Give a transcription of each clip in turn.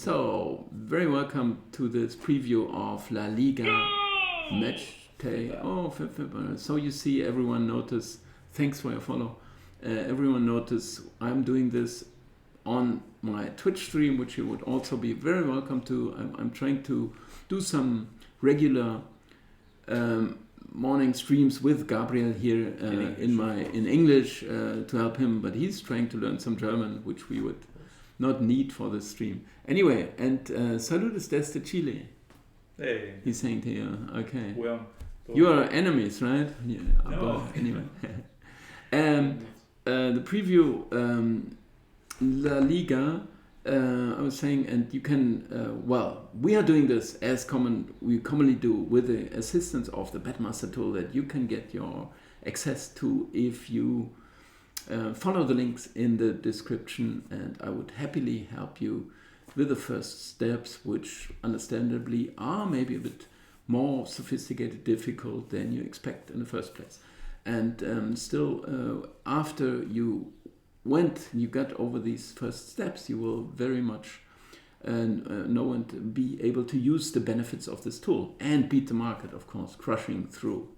So, very welcome to this preview of La Liga match day. Oh, so you see, everyone notice. Thanks for your follow. Everyone notice I'm doing this on my Twitch stream, which you would also be very welcome to. I'm trying to do some regular morning streams with Gabriel here in English to help him, but he's trying to learn some German, which we would not need for this stream. Anyway, and saludos desde Chile. Hey. He's saying to you, okay. Well, you are enemies, right? Yeah, no. But anyway. The preview, La Liga, I was saying, and you can, we are doing this as we commonly do with the assistance of the Betmaster Tool that you can get your access to if you follow the links in the description, and I would happily help you with the first steps, which understandably are maybe a bit more sophisticated, difficult than you expect in the first place. And still, after you got over these first steps, you will very much know and be able to use the benefits of this tool and beat the market, of course, crushing through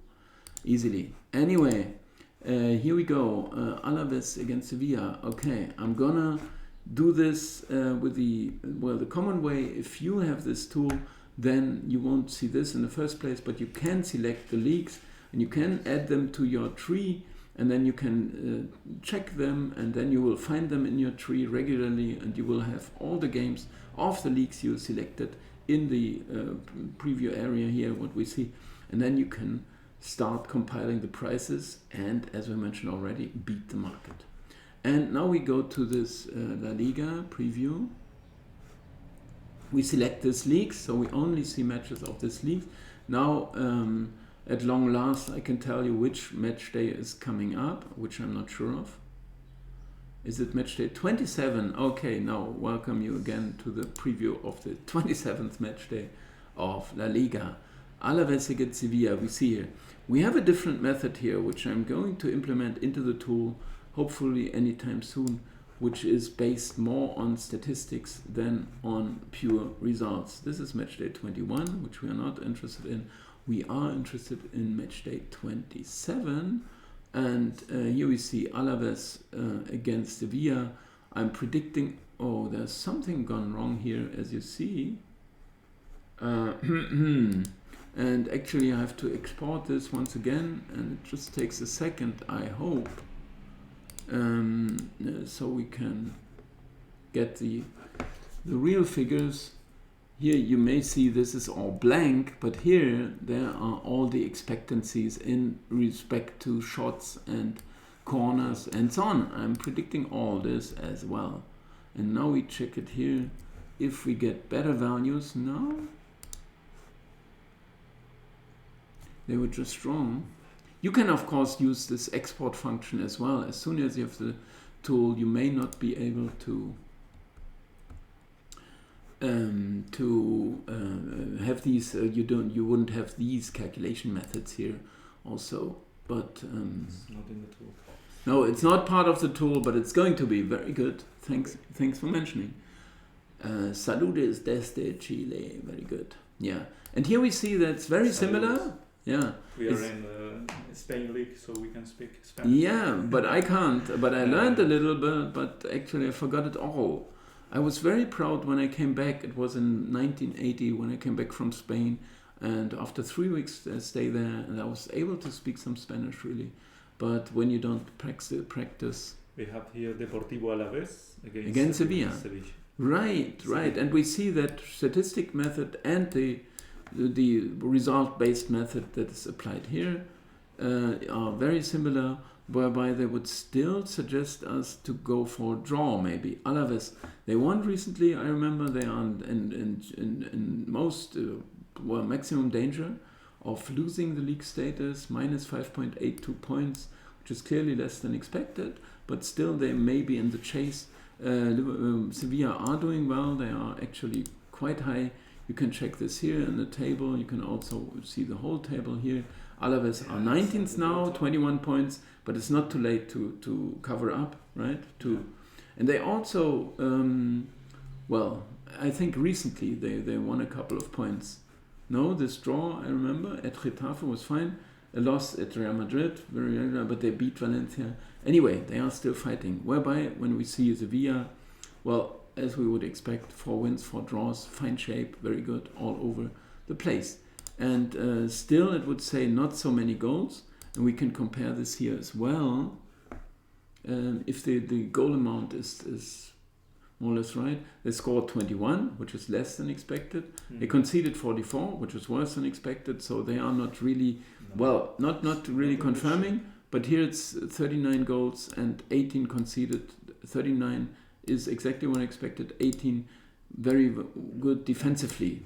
easily. Anyway, here we go. Alaves against Sevilla. Okay, I'm gonna do this with the common way. If you have this tool, then you won't see this in the first place, but you can select the leagues and you can add them to your tree, and then you can check them, and then you will find them in your tree regularly, and you will have all the games of the leagues you selected in the preview area here, what we see, and then you can start compiling the prices and, as we mentioned already, beat the market. And now we go to this La Liga preview. We select this league, so we only see matches of this league. Now, at long last, I can tell you which match day is coming up, which I'm not sure of. Is it match day 27? Okay, now welcome you again to the preview of the 27th match day of La Liga. Alaves against Sevilla, we see here. We have a different method here, which I'm going to implement into the tool, hopefully anytime soon, which is based more on statistics than on pure results. This is match day 21, which we are not interested in. We are interested in match day 27. And here we see Alaves against Sevilla. I'm predicting, there's something gone wrong here, as you see. And actually I have to export this once again, and it just takes a second, I hope, so we can get the real figures. Here you may see this is all blank, but here there are all the expectancies in respect to shots and corners and so on. I'm predicting all this as well. And now we check it here if we get better values. No, they were just wrong. You can of course use this export function as well. As soon as you have the tool, you may not be able to have these. You wouldn't have these calculation methods here also. But it's not in the tool. No, it's not part of the tool, but it's going to be very good. Thanks for mentioning. Saludos desde Chile. Very good. Yeah, and here we see that's very similar. Yeah, we are in the Spain league, so we can speak Spanish. Yeah, but I can't. But I learned a little bit, but actually I forgot it all. I was very proud when I came back. It was in 1980 when I came back from Spain, and after 3 weeks stay there, and I was able to speak some Spanish really. But when you don't practice. We have here Deportivo Alaves against Sevilla. Right. And we see that statistic method and the result-based method that is applied here are very similar, whereby they would still suggest us to go for draw maybe. Alaves, they won recently, I remember. They are in most, maximum danger of losing the league status, minus 5.82 points, which is clearly less than expected, but still they may be in the chase. Sevilla are doing well. They are actually quite high. You can check this here in the table. You can also see the whole table here. Alaves are 19th now, 21 points, but it's not too late to cover up, right? And they also, I think recently they won a couple of points. No, this draw, I remember, at Getafe was fine. A loss at Real Madrid, but they beat Valencia. Anyway, they are still fighting. Whereby, when we see Sevilla, well, as we would expect, 4 wins, 4 draws, fine shape, very good, all over the place. And still, it would say not so many goals. And we can compare this here as well. If the goal amount is more or less right, they scored 21, which is less than expected. They conceded 44, which is worse than expected. So they are not really, well, not really confirming. But here it's 39 goals and 18 conceded. 39 is exactly what I expected. 18 very good defensively.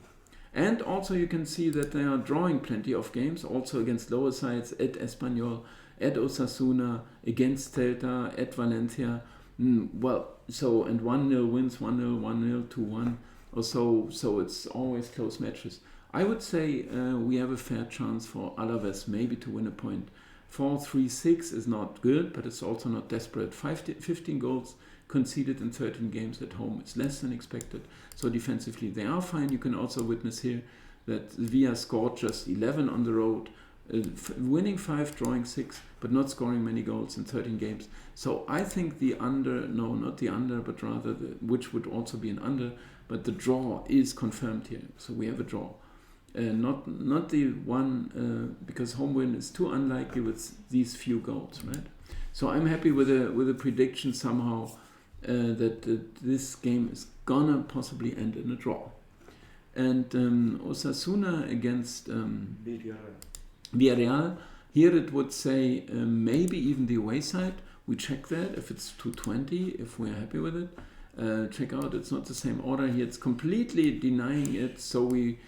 And also you can see that they are drawing plenty of games, also against lower sides, at Espanyol, at Osasuna, against Celta, at Valencia. Well, so, and 1-0 wins, 1-0, 1-0, 2-1 or so. So it's always close matches. I would say we have a fair chance for Alaves maybe to win a point. 4-3-6 is not good, but it's also not desperate. 15 goals conceded in 13 games at home. It's less than expected. So defensively they are fine. You can also witness here that Sevilla scored just 11 on the road, winning 5, drawing 6, but not scoring many goals in 13 games. So I think the under, no, not the under, but rather which would also be an under, but the draw is confirmed here. So we have a draw. Not the one, because home win is too unlikely with these few goals, right? So I'm happy with a prediction somehow that this game is gonna possibly end in a draw. And Osasuna against Villarreal, here it would say maybe even the away side. We check that if it's 220, if we're happy with it. Check out, it's not the same order here. It's completely denying it. So we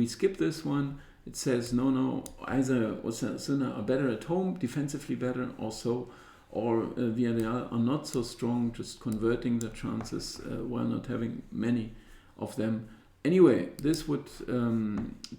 skip this one. It says no, either Osasuna are better at home, defensively better also, or Villarreal are not so strong, just converting the chances while not having many of them. Anyway, this would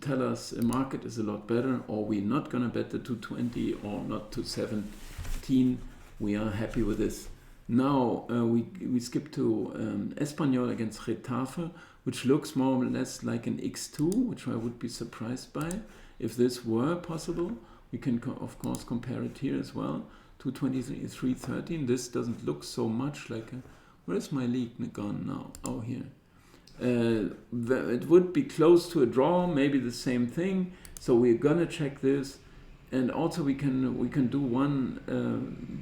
tell us a market is a lot better, or we're not going to bet the 220 or not to 17. We are happy with this. Now we skip to Espanyol against Getafe, which looks more or less like an X2, which I would be surprised by. If this were possible, we can of course compare it here as well. 223.13. This doesn't look so much like a... Where's my league gone now? Oh, here. It would be close to a draw, maybe the same thing. So we're gonna check this, and also we can do one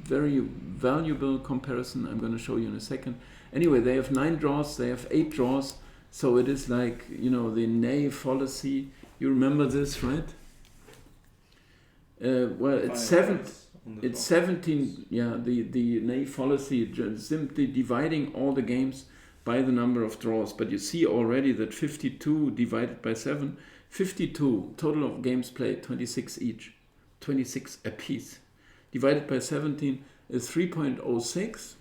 very valuable comparison. I'm gonna show you in a second. Anyway, they have 9 draws. They have 8 draws. So it is like, you know, the Ney fallacy. You remember this, right? Well, it's 7. It's 17. Yeah, the Ney fallacy, simply dividing all the games by the number of draws. But you see already that 52 divided by 7, 52 total of games played, 26 each, 26 apiece. Divided by 17 is 3.06.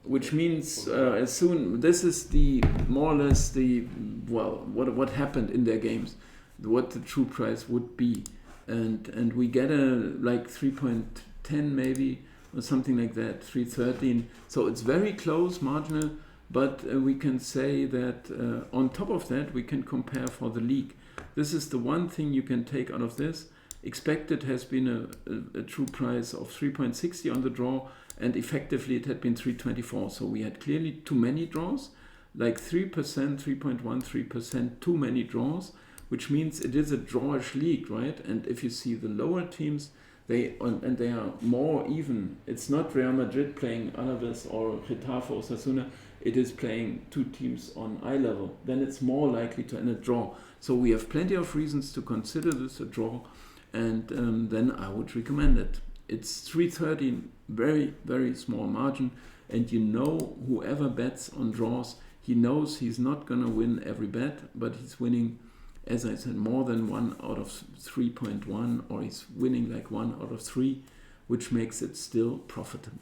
Which means as soon, this is the more or less the, well, what happened in their games, what the true price would be, and we get a like 3.10 maybe or something like that, 3.13. So it's very close, marginal, but we can say that on top of that we can compare for the league. This is the one thing you can take out of this. Expected has been a true price of 3.60 on the draw, and effectively it had been 3.24. So we had clearly too many draws, like 3%, 3.13% too many draws, which means it is a drawish league, right? And if you see the lower teams, they are more even. It's not Real Madrid playing Alaves or Getafe or Osasuna. It is playing 2 teams on eye level. Then it's more likely to end a draw. So we have plenty of reasons to consider this a draw. And then I would recommend it. It's 3.13, very, very small margin. And you know, whoever bets on draws, he knows he's not going to win every bet, but he's winning, as I said, more than 1 out of 3.1, or he's winning like 1 out of 3, which makes it still profitable.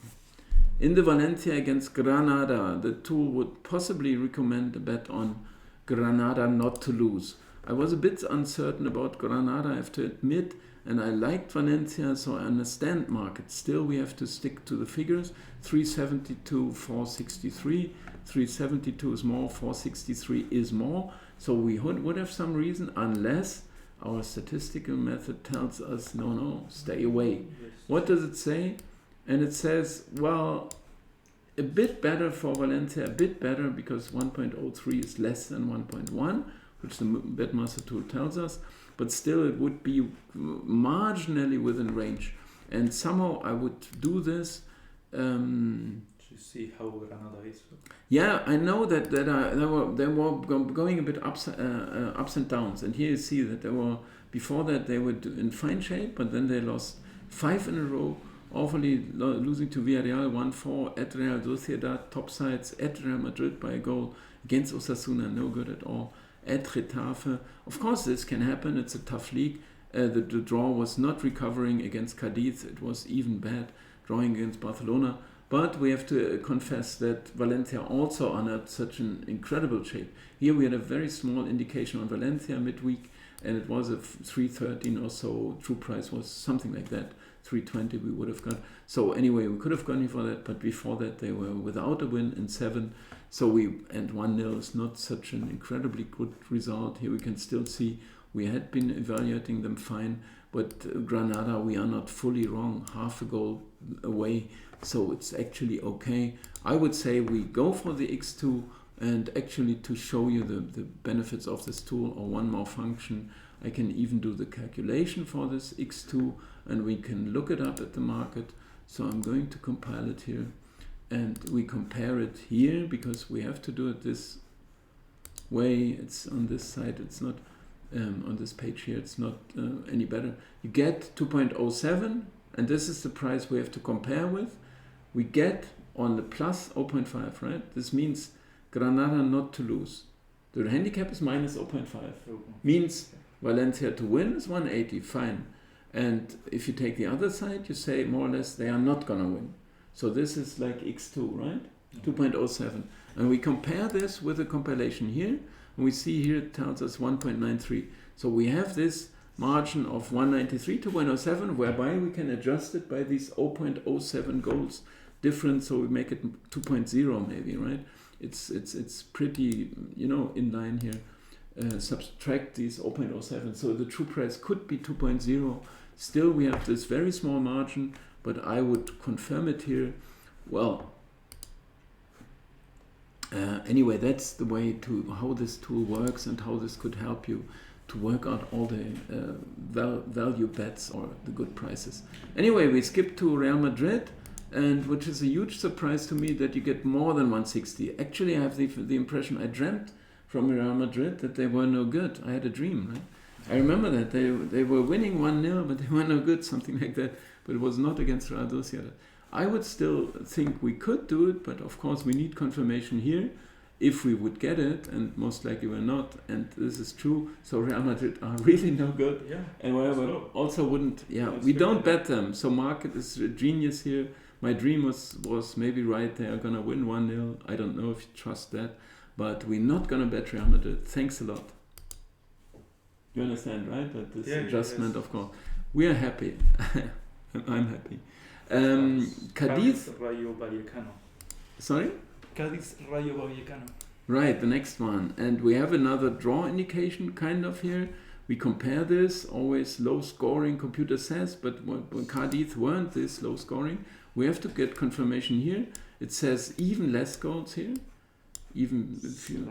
In the Valencia against Granada, the tool would possibly recommend a bet on Granada not to lose. I was a bit uncertain about Granada, I have to admit, and I liked Valencia, so I understand markets. Still, we have to stick to the figures. 372, 463, 372 is more, 463 is more. So we would have some reason, unless our statistical method tells us, no, stay away. Yes. What does it say? And it says, well, a bit better for Valencia, a bit better because 1.03 is less than 1.1, which the Betmaster tool tells us, but still it would be marginally within range. And somehow I would do this. To see how Granada is. Yeah, I know that they were going a bit ups and downs, and here you see that before that they were in fine shape, but then they lost 5 in a row, awfully losing to Villarreal 1-4, at Real Sociedad, top sides, at Real Madrid by a goal, against Osasuna, no good at all, at Getafe. Of course this can happen, it's a tough league. The draw was not recovering against Cadiz, it was even bad, drawing against Barcelona. But we have to confess that Valencia also are not such an incredible shape. Here we had a very small indication on Valencia midweek, and it was a 313 or so. True price was something like that, 320 we would have got. So anyway, we could have gone for that, but before that they were without a win in 7. And 1-0 is not such an incredibly good result. Here we can still see we had been evaluating them fine, but Granada, we are not fully wrong, half a goal away. So it's actually okay. I would say we go for the X2, and actually to show you the benefits of this tool, or one more function, I can even do the calculation for this X2, and we can look it up at the market. So I'm going to compile it here, and we compare it here because we have to do it this way. It's on this side, it's not on this page here, it's not any better. You get 2.07, and this is the price we have to compare with. We get on the plus 0.5, right? This means Granada not to lose. The handicap is minus 0.5. Means Valencia to win is 180, fine. And if you take the other side, you say more or less they are not going to win. So this is like X2, right? 2.07. And we compare this with the compilation here. And we see here it tells us 1.93. So we have this margin of 193 to 107, whereby we can adjust it by these 0.07 goals difference, so we make it 2.0 maybe, right? It's pretty, in line here. Subtract these 0.07, so the true price could be 2.0. Still, we have this very small margin, but I would confirm it here. Well, anyway, that's the way to how this tool works and how this could help you to work out all the value bets or the good prices. Anyway, we skip to Real Madrid, and which is a huge surprise to me that you get more than 160. Actually, I have the impression I dreamt from Real Madrid that they were no good. I had a dream, right? I remember that they were winning 1-0, but they were no good, something like that. But it was not against Real Sociedad. I would still think we could do it, but of course we need confirmation here if we would get it, and most likely we're not, and this is true. So Real Madrid are really no good, and whatever also wouldn't. We don't bet them. So market is a genius here. My dream was maybe right. They are gonna win 1-0. I don't know if you trust that, but we're not gonna bet Real Madrid. Thanks a lot. You understand, right? That this adjustment, of course, we are happy. I'm happy. Cadiz Rayo Vallecano. Sorry? Cadiz Rayo Vallecano. Right, the next one. And we have another draw indication kind of here. We compare this, always low scoring, computer says, but when Cadiz weren't this low scoring, we have to get confirmation here. It says even less goals here. Even if you,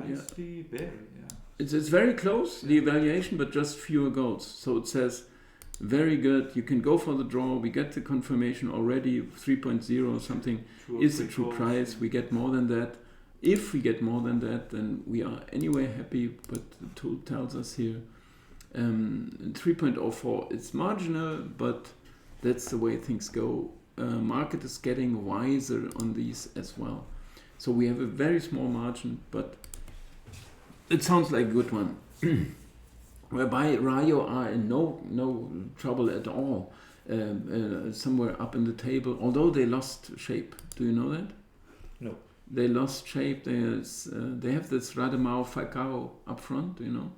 It's very close, the evaluation, but just fewer goals. So it says very good. You can go for the draw. We get the confirmation already. 3.0 something is the true price. We get more than that. If we get more than that, then we are anyway happy. But the tool tells us here 3.04. It's marginal, but that's the way things go. Market is getting wiser on these as well. So we have a very small margin, but it sounds like a good one. Whereby Rayo are in no trouble at all, somewhere up in the table, although they lost shape. Do you know that? No. They lost shape. They have this Radamao Falcao up front, do you know?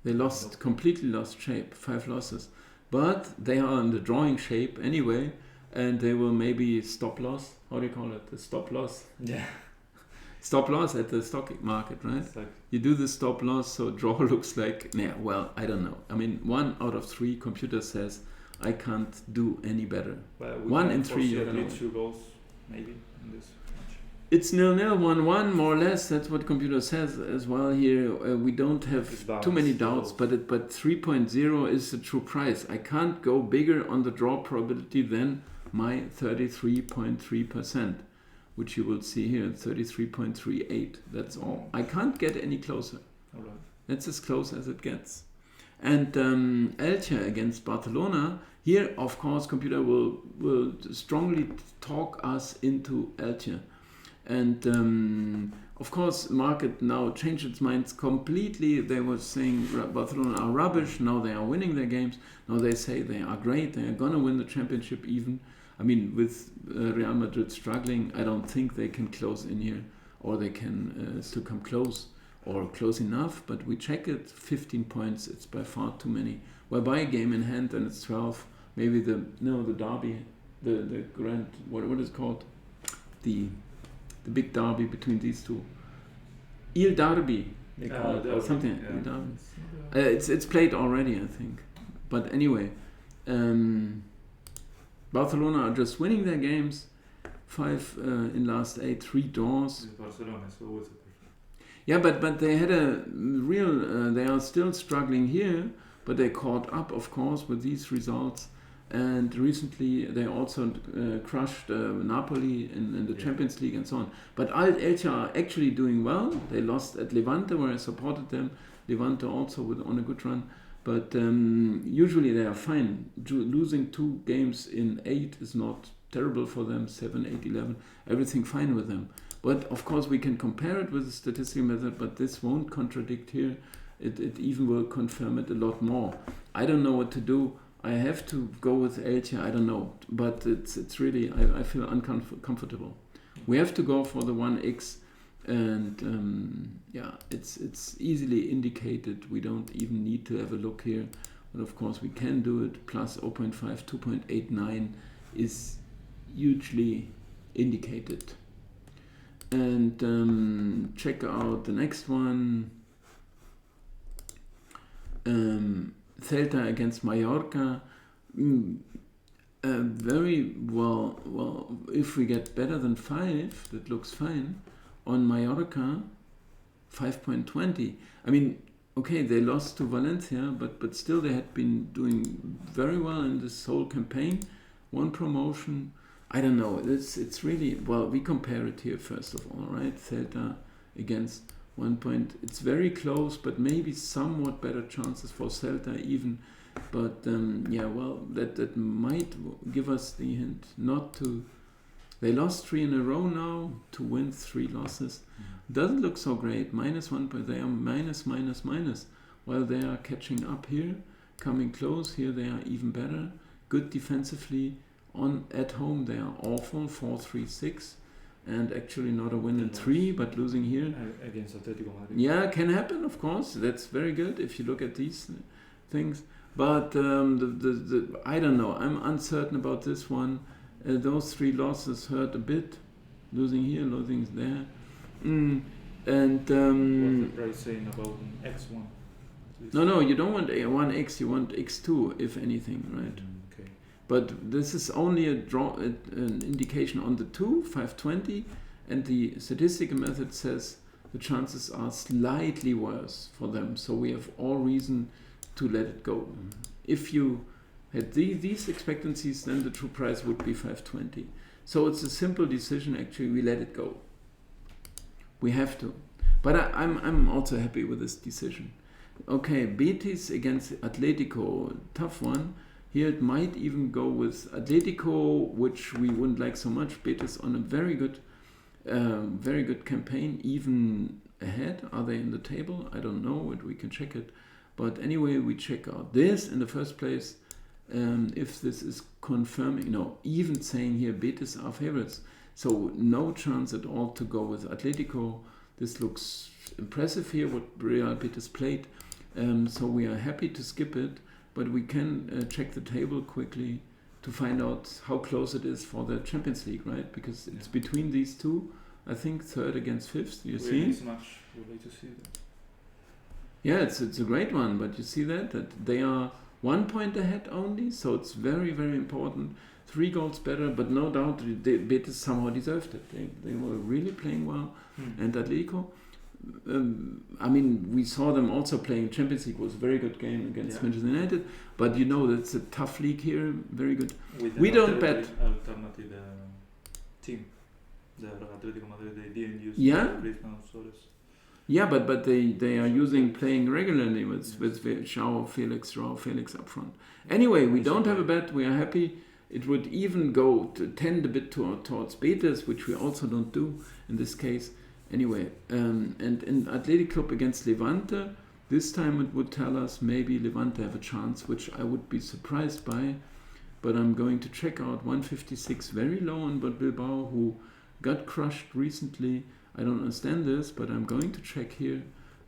They completely lost shape, 5 losses. But they are in the drawing shape anyway, and they will maybe stop loss. How do you call it? The stop loss. Yeah. Stop loss at the stock market, right? It's like, You do the stop loss, so draw looks like, yeah, well, I don't know. I mean, 1 out of 3 computer says I can't do any better. well, we 1 can in 3, foresee I at don't know. least 2 goals, maybe, in this match. It's 0-0, 1-1, more or less. That's what computer says as well here. We don't have It's too many balanced, doubts, but 3.0 is the true price. I can't go bigger on the draw probability than my 33.3%, which you will see here, 33.38. That's all. I can't get any closer. All right. That's as close as it gets. And Elche against Barcelona. Here, of course, computer will strongly talk us into Elche. And of course, market now changed its minds completely. They were saying Barcelona are rubbish. Now they are winning their games. Now they say they are great. They are going to win the championship even. I mean, with Real Madrid struggling, I don't think they can close in here. Or they can still come close or close enough. But we check it, 15 points. It's by far too many. Well, by a game in hand, then it's 12. Maybe the derby, the grand, what is it called? The big derby between these two. Il Derby, they call it, or something. Yeah. Il Derby. It's played already, I think. But anyway, Barcelona are just winning their games. 5 in last 8, 3 draws. With Barcelona, so always a perfect. Yeah, but they had a real. They are still struggling here, but they caught up, of course, with these results. And recently they also crushed Napoli in the Champions League and so on. But Elche are actually doing well. They lost at Levante, where I supported them. Levante also on a good run. But usually they are fine. Losing 2 games in 8 is not terrible for them. 7, 8, 11. Everything fine with them. But of course we can compare it with the statistical method, but this won't contradict here. It even will confirm it a lot more. I don't know what to do. I have to go with Elche, I don't know, but it's really, I feel uncomfortable. We have to go for the 1x, and it's easily indicated. We don't even need to have a look here, but of course we can do it. Plus 0.5, 2.89 is hugely indicated. And check out the next one. Celta against Mallorca. Very well, if we get better than 5, that looks fine. On Mallorca, 5.20. I mean, okay, they lost to Valencia, but still they had been doing very well in this whole campaign. 1 promotion. I don't know. It's really, well, we compare it here first of all, right? Celta against 1 point. It's very close, but maybe somewhat better chances for Celta even. But that might give us the hint not to. They lost 3 in a row now. To win 3 losses doesn't look so great. -1 point. They are minus. While they are catching up here, coming close. Here they are even better. Good defensively. At home they are awful. 4-3-6. And actually not a win in 3, but losing here. Against Atletico Madrid. Yeah, can happen, of course. That's very good if you look at these things. But I don't know. I'm uncertain about this one. Those 3 losses hurt a bit. Losing here, losing there. What's the price saying about an X1? No, you don't want a 1x, you want x2, if anything, right? Okay. But this is only an indication on the 2, 520, and the statistical method says the chances are slightly worse for them. So we have all reason to let it go. If you had these expectancies, then the true price would be 520. So it's a simple decision, actually, we let it go. We have to. But I'm also happy with this decision. Okay, Betis against Atletico, tough one. Here it might even go with Atletico, which we wouldn't like so much. Betis on a very good campaign, even ahead. Are they in the table? I don't know. We can check it. But anyway, we check out this in the first place. If this is confirming, even saying here Betis are favorites. So no chance at all to go with Atletico. This looks impressive here, what Real Betis played. So we are happy to skip it. But we can check the table quickly. to find out how close it is for the Champions League, right? Because it's between these two. I think third against fifth. You see? It's much. We'd like to see that. Yeah, it's a great one, but you see that they are 1 point ahead only, so it's very, very important. 3 goals better, but no doubt Betis somehow deserved it. They were really playing well, and Atletico. I mean, we saw them also playing Champions League. Was a very good game against Manchester United, but you know that's a tough league here. Very good. We don't bet. Alternative team. The Atletico Madrid, they didn't use Griezmann, Suarez. Yeah, but they are using playing regularly with João Felix up front. Anyway, we don't have a bet. We are happy. It would even go to tend a bit towards Betis, which we also don't do in this case. Anyway, and in Athletic Club against Levante, this time it would tell us maybe Levante have a chance, which I would be surprised by. But I'm going to check out 156, very low on Bilbao, who got crushed recently. I don't understand this, but I'm going to check here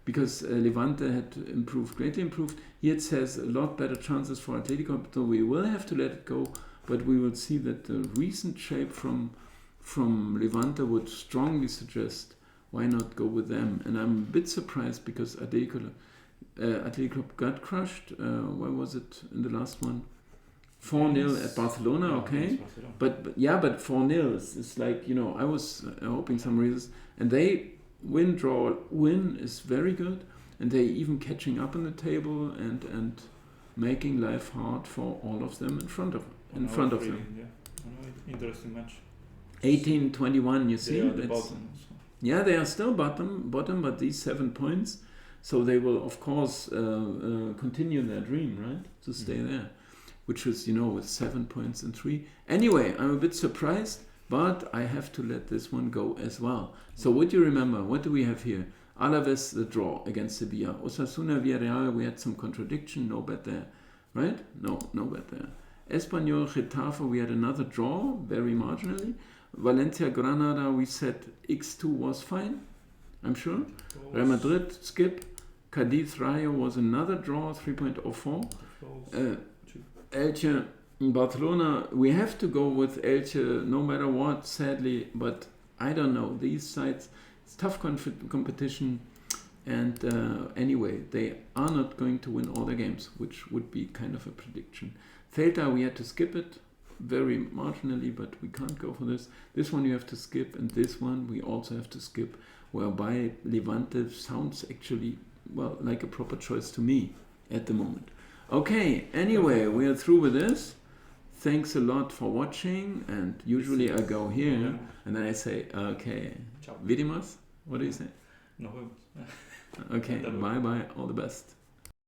because Levante had improved, greatly improved. Here it says a lot better chances for Atletico, so we will have to let it go. But we will see that the recent shape from Levante would strongly suggest why not go with them. And I'm a bit surprised because Atletico got crushed. Where was it in the last one? 4-0 at Barcelona, okay. But 4-0 is like, I was hoping some reasons. And they win is very good. And they even catching up on the table and making life hard for all of them in front of them. Yeah. Interesting match. 18-21, you see? They are the bottom. So. Yeah, they are still bottom, but these 7 points. So they will, of course, continue their dream, right? To stay there. Which is, with 7 points and 3. Anyway, I'm a bit surprised, but I have to let this one go as well. So what do you remember? What do we have here? Alaves, the draw against Sevilla. Osasuna, Villarreal, we had some contradiction, no bet there. Right? No bet there. Espanyol, Getafe, we had another draw, very marginally. Valencia, Granada, we said X2 was fine, I'm sure. Real Madrid, skip. Cadiz, Rayo was another draw, 3.04. Elche, Barcelona, we have to go with Elche no matter what, sadly, but I don't know. These sides, it's tough competition, and anyway, they are not going to win all their games, which would be kind of a prediction. Celta, we had to skip it very marginally, but we can't go for this. This one you have to skip, and this one we also have to skip, whereby Levante sounds actually, like a proper choice to me at the moment. Okay, anyway, we are through with this. Thanks a lot for watching, and usually I go here, and then I say, okay, Vidimas, what do you say? No. Okay, bye-bye, all the best.